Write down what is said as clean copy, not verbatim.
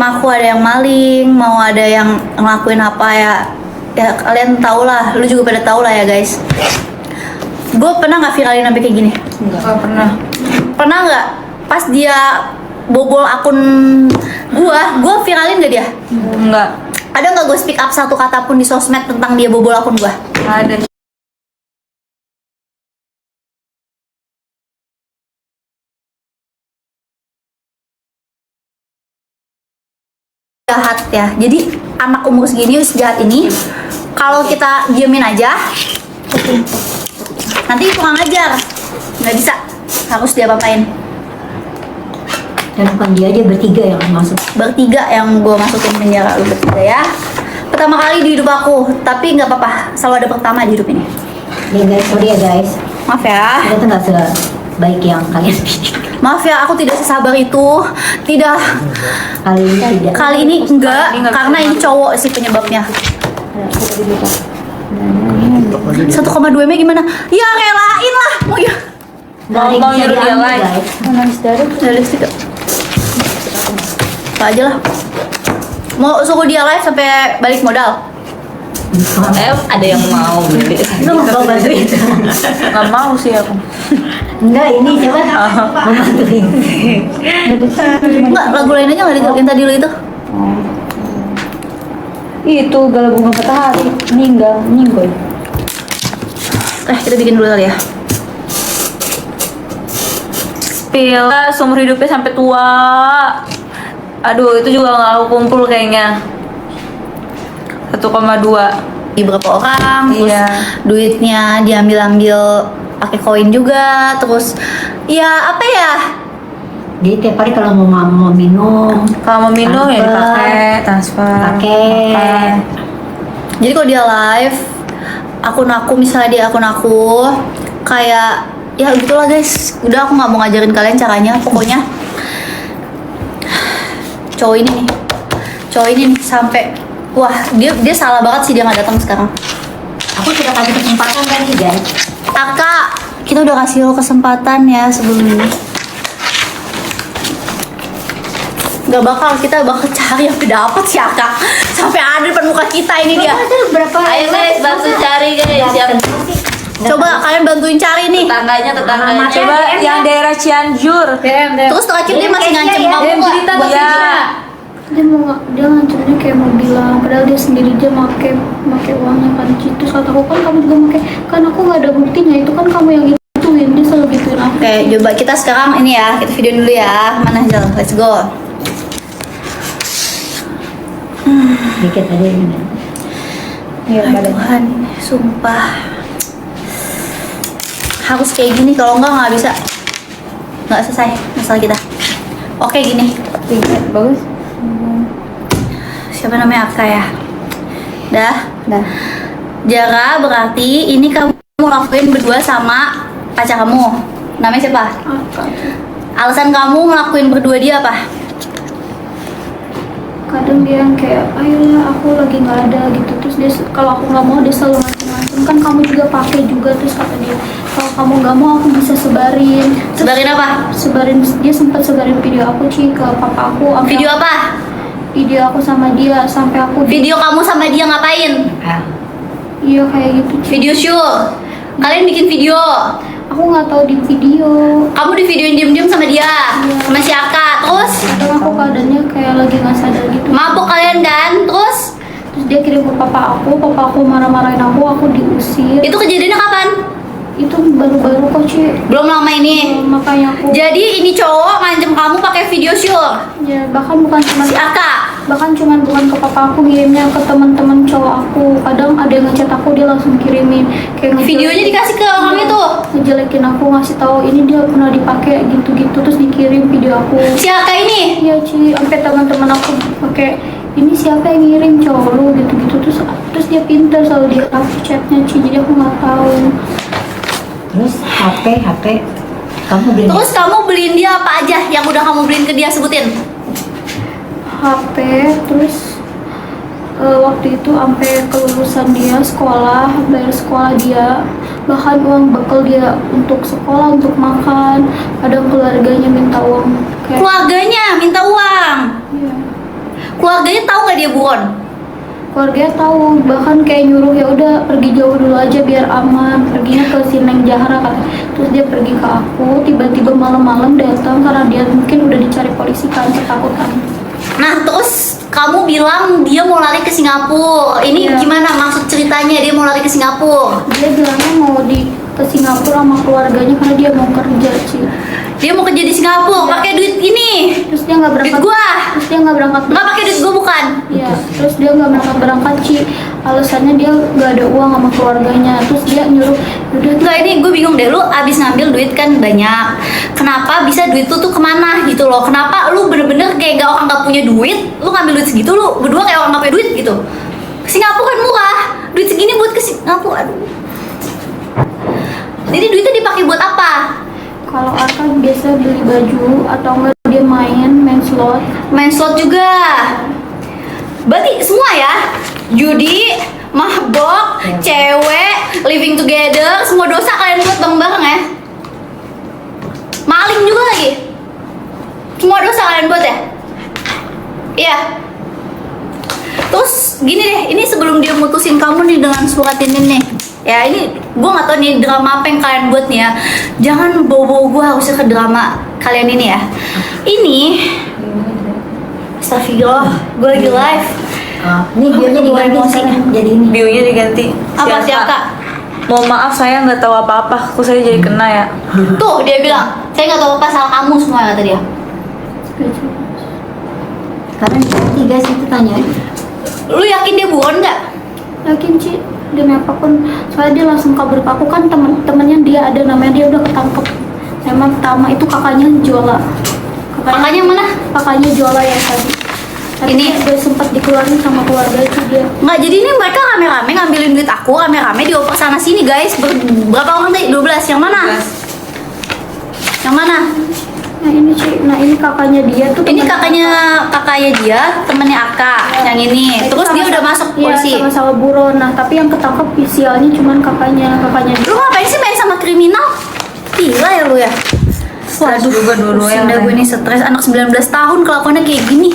aku ada yang maling, mau ada yang ngelakuin apa ya kalian tau lah, lu juga pada tau lah ya guys. Gue pernah nggak viralin sampai kayak gini? Enggak pernah. Pernah nggak pas dia bobol akun gue viralin gak dia? Enggak. Ada nggak gue speak up satu kata pun di sosmed tentang dia bobol akun gue? Ada. Jahat ya, jadi anak umur segini jahat ini kalau kita diemin aja nanti tukang ajar, nggak bisa, harus dia apain. Dan bukan dia aja, bertiga yang masuk. Bertiga yang gue masukin penjara, lu bertiga ya. Pertama kali di hidup aku, tapi nggak apa-apa, selalu ada pertama di hidup ini. Ya guys, sorry ya guys, Maaf ya, kita tuh nggak sebaik yang kalian pikir. maaf ya, aku tidak sesabar itu, tidak. Kali ini tidak. Kali ini enggak, Ini nggak karena bisa ini cowok sih penyebabnya. Ada, kita dibuka. 1,2 M gimana? Ya relain lah, mau ya. Nggak ada yang Mau bisa nyuruh dia diambil like. guys. Nangis darah, udah listrik gak? Apa aja lah. Mau suruh dia live sampai balik modal. Ada yang mau beli. Lu nggak mau bantuin? Nggak mau sih aku. Enggak, ini coba mau bantuin. Enggak, lagu lain aja nggak yang tadi lo itu? Itu galau bunga matahari meninggal nyinggoy. Kita bikin dulu kali ya. Spill seumur hidupnya sampai tua. Aduh, itu juga nggak aku kumpul kayaknya. 1,2. Di berapa orang, terus Iya. duitnya diambil-ambil pakai koin juga, terus ya apa ya? Jadi tiap hari kalau mau minum, Kalau mau minum ya transfer. dipakai transfer. pakai. Jadi kalau dia live, akun aku misalnya dia akun aku kayak ya gitulah guys. Udah aku nggak mau ngajarin kalian caranya, pokoknya cowok ini nih sampai wah dia salah banget sih dia nggak datang sekarang. Aku sudah kasih kesempatan kan sih guys. Kakak, kita udah kasih lo kesempatan ya sebelum ini. Kita bakal cari yang dapat sih Kak. Sampai ada di depan muka kita ini dia. Berapa? Ayo guys, bantu cari guys. Yang Coba kalian bantuin cari nih. tetangganya. Alamatnya Coba DM yang daerah Cianjur. Terus terakhir dia masih ngancem kamu DM nggak? cerita Buat ya. Dia ngancamnya kayak mau bilang padahal dia sendiri dia make uangnya kan gitu. Kata aku kan kamu juga make, kan aku nggak ada buktinya, itu kan kamu yang gituin, dia selalu gituin aku. Oke, coba kita sekarang ini ya, kita video dulu ya. Mana Zal? Let's go. Dikit aja ini. Iya, Ay, Tuhan, sumpah. Harus kayak gini, kalau nggak bisa. Nggak selesai masalah kita. Oke, gini. Bagus. Siapa namanya Aka ya? Dah. Nah, Jara berarti ini kamu ngelakuin berdua sama pacar kamu. Namanya siapa? apa? Alasan kamu ngelakuin berdua dia apa? Kadang dia yang kayak ayolah aku lagi nggak ada gitu, terus dia kalau aku nggak mau dia selalu macam-macam, kan kamu juga pakai juga, terus kata dia kalau kamu nggak mau aku bisa sebarin. Sebarin apa? Dia sempat sebarin video aku Ci ke papa aku. Video apa? Video aku sama dia sampai aku Video kamu sama dia ngapain? iya kayak gitu Ci. Video shoot. Kalian bikin video. Aku nggak tahu di video. Kamu di videoin diem-diem sama dia, sama si Aka. Terus Kadang aku keadaannya kayak lagi nggak sadar gitu. mabuk kalian kan? Terus Terus dia kirim ke papa aku marah-marahin aku diusir. itu kejadiannya kapan? Itu baru-baru kok Ci. Belum lama ini. Makanya aku Jadi ini cowok ngancem kamu pakai video shoot. ya bahkan bukan cuma Si Aka. bukan ke papa aku, ngirimnya ke teman-teman cowok aku. Kadang ada yang ngechat aku dia langsung kirimin kayak Videonya dikasih ke orang itu. ngejelekin aku, ngasih tahu ini dia pernah dipakai gitu-gitu, terus dikirim video aku. Si Aka ini. Iya Ci, sampai teman-teman aku pakai ini siapa yang ngirim cowok lu gitu-gitu, terus dia pintar selalu dia hapus chatnya Ci, jadi aku nggak tahu. Terus HP kamu beli. Terus kamu beliin dia apa aja yang udah kamu beliin ke dia, sebutin. HP, terus waktu itu sampai kelulusan dia sekolah, bayar sekolah dia, bahkan uang bekal dia untuk sekolah, untuk makan. Kadang keluarganya minta uang kayak Keluarganya minta uang. iya. Keluarganya tahu nggak dia buron? Keluarganya tahu, bahkan kayak nyuruh ya udah pergi jauh dulu aja biar aman, perginya ke Sineng Jahara kan. Terus dia pergi ke aku, tiba-tiba malam-malam datang karena dia mungkin udah dicari polisi kan, ketakutan. Nah, terus kamu bilang dia mau lari ke Singapura. Ini Iya. gimana maksud ceritanya dia mau lari ke Singapura? Dia bilangnya mau ke Singapura sama keluarganya karena dia mau kerja, Ci. Dia mau kerja di Singapura Iya. pakai duit ini. Terus dia nggak Duit berangkat. gua. Terus dia nggak berangkat. Nggak pakai duit gua bukan. Iya, terus dia nggak berangkat, Ci. Alasannya dia nggak ada uang sama keluarganya. Terus dia nyuruh, udah Enggak, ini gue bingung deh, lu abis ngambil duit kan banyak. Kenapa bisa duit lu tuh kemana gitu loh? Kenapa lu bener-bener kayak gak orang gak punya duit, lu ngambil duit segitu, lu berdua kayak orang gak punya duit gitu. Ke Singapura kan murah, duit segini buat ke Singapura, aduh. Jadi duitnya dipakai buat apa? kalau Arka biasa beli baju atau enggak dia main slot. Main slot juga. Berarti semua ya? Judi, mabok, cewek, living together, semua dosa kalian buat bareng-bareng ya? Maling juga lagi? Semua dosa kalian buat ya? Iya. Terus gini deh, ini sebelum dia mutusin kamu nih dengan surat ini nih. Ya ini gue gak tau nih drama apa yang kalian buat nih ya. Jangan bawa-bawa gue harusnya ke drama kalian ini ya. Ini Astagfirullah, gue lagi live. Ini bionya diganti emosi. sekarang jadi ini. Bionya diganti. Apa Siapa? siapa? Mohon maaf saya nggak tahu apa-apa, kok saya jadi kena ya. Tuh dia bilang, saya nggak tahu apa salah kamu semua kata dia. Sekarang diganti guys, itu tanya. Lu yakin dia buron nggak? Yakin, Ci, demi apapun. Soalnya dia langsung kabur ke aku kan, temen-temennya dia ada namanya, dia udah ketangkep. Emang pertama itu kakaknya Jola. Kakaknya mana? Kakaknya Jola ya tadi. Tapi Ini? dia sempat dikeluarin sama keluarga itu dia. Nggak, jadi ini mereka rame-rame ngambilin duit aku, rame-rame dioper sana sini guys. Berapa orang tadi? 12. Yang mana? Yang mana? Nah ini, Ci, nah ini kakaknya dia tuh. Ini temen- kakaknya dia, temennya Aka. Ya. Yang ini. Nah, itu Terus dia sama- udah masuk iya, polisi. sama-sama buron. Nah tapi yang ketangkep isialnya cuman kakaknya dia. Lu ngapain sih main sama kriminal? Gila ya lu ya. Stres juga dua-duanya, Udah gue Ren. nih stres, anak 19 tahun kelakuannya kayak gini.